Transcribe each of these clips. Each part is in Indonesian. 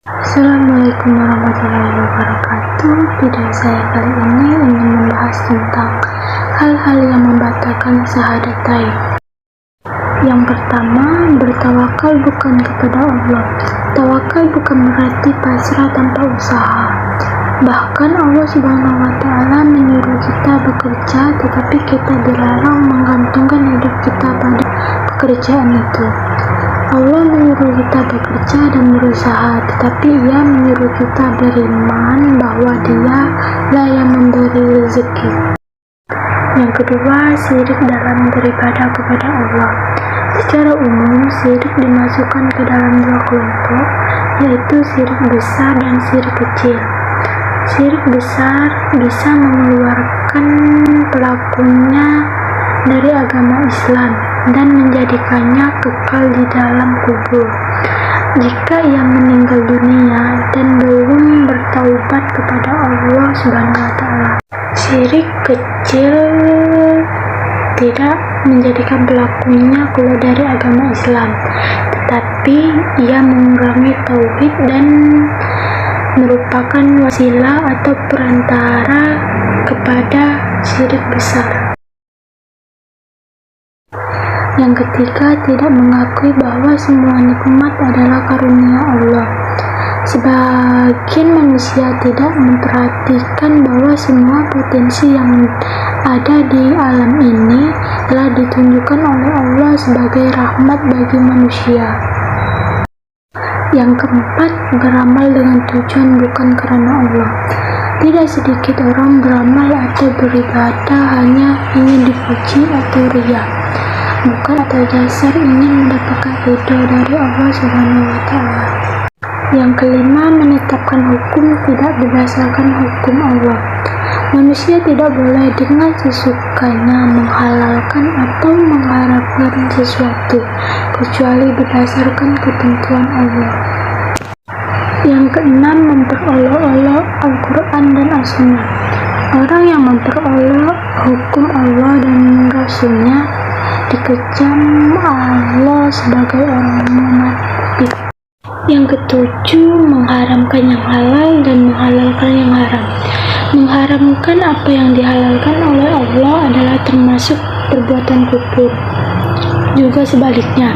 Assalamualaikum warahmatullahi wabarakatuh. Video saya kali ini ingin membahas tentang hal-hal yang membatalkan syahadatain. Yang pertama, bertawakal bukan kepada Allah. Tawakal bukan berarti pasrah tanpa usaha. Bahkan Allah Subhanahu wa Ta'ala menyuruh kita bekerja, tetapi kita dilarang menggantungkan hidup kita pada pekerjaan itu. Allah menyuruh kita bekerja dan berusaha, tetapi Ia menyuruh kita beriman bahwa Dia lah yang memberi rezeki. Yang kedua, syirik dalam beribadah kepada Allah. Secara umum, syirik dimasukkan ke dalam dua kelompok, yaitu syirik besar dan syirik kecil. Syirik besar bisa mengeluarkan pelakunya dari agama Islam dan menjadikannya kekal di dalam kubur jika ia meninggal dunia dan belum bertaubat kepada Allah Subhanahu wa Ta'ala. Syirik kecil tidak menjadikan pelakunya keluar dari agama Islam, tetapi ia mengurangi tauhid dan merupakan wasilah atau perantara kepada syirik besar. Yang ketiga, tidak mengakui bahwa semua nikmat adalah karunia Allah. Sebagian manusia tidak memperhatikan bahwa semua potensi yang ada di alam ini telah ditunjukkan oleh Allah sebagai rahmat bagi manusia. Yang keempat, beramal dengan tujuan bukan karena Allah. Tidak sedikit orang beramal atau beribadah hanya ingin dipuji atau riya, bukan atas dasar ingin mendapatkan ridho dari Allah Subhanahu wa Ta'ala. Yang kelima, menetapkan hukum tidak berdasarkan hukum Allah. Manusia tidak boleh dengan sesukanya menghalalkan atau mengharapkan sesuatu kecuali berdasarkan ketentuan Allah. Yang keenam, memperolok-olok Al-Quran dan As-Sunnah. Orang yang memperolok hukum Allah dan Rasulnya dikecam Allah sebagai orang munafik. Yang ketujuh, mengharamkan yang halal dan menghalalkan yang haram. Mengharamkan apa yang dihalalkan oleh Allah adalah termasuk perbuatan kufur. Juga sebaliknya,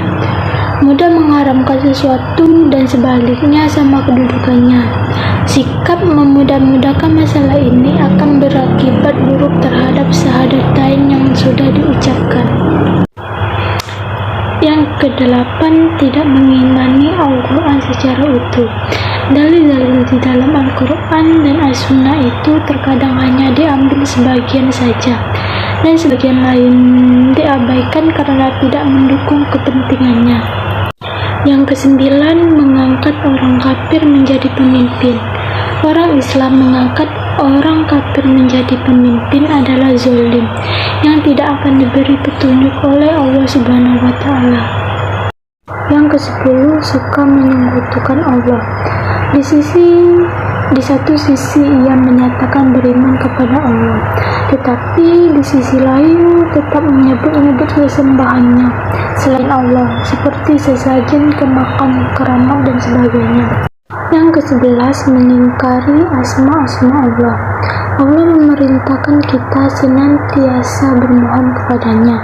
mudah mengharamkan sesuatu dan sebaliknya sama kedudukannya. Sikap memudah-mudahkan masalah ini akan berakibat buruk terhadap syahadatain yang sudah diucapkan. Yang kedelapan, tidak mengimani Al-Quran secara utuh. Dalil-dalil di dalam Al-Quran dan As-Sunnah itu terkadang hanya diambil sebagian saja, dan sebagian lain diabaikan karena tidak mendukung kepentingannya. Yang kesembilan, mengangkat orang kafir menjadi pemimpin. Orang Islam mengangkat orang kafir menjadi pemimpin adalah zalim yang tidak akan diberi petunjuk oleh Allah Subhanahu wa Ta'ala. Yang kesepuluh, suka menyekutukan Allah. Di satu sisi ia menyatakan beriman kepada Allah, tetapi di sisi lain tetap menyebut-nyebut sesembahannya selain Allah, seperti sesajen ke makam, keramat dan sebagainya. Yang ke-11, mengingkari asma-asma Allah. Allah memerintahkan kita senantiasa bermohon kepadanya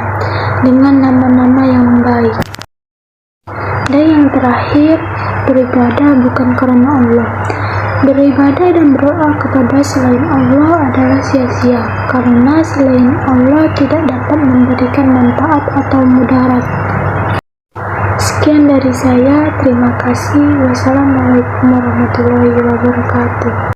dengan nama-nama yang baik. Dan yang terakhir, beribadah bukan karena Allah. Beribadah dan berdoa kepada selain Allah adalah sia-sia, karena selain Allah tidak dapat memberikan manfaat atau mudarat. Sekian dari saya, terima kasih. Wassalamualaikum warahmatullahi wabarakatuh.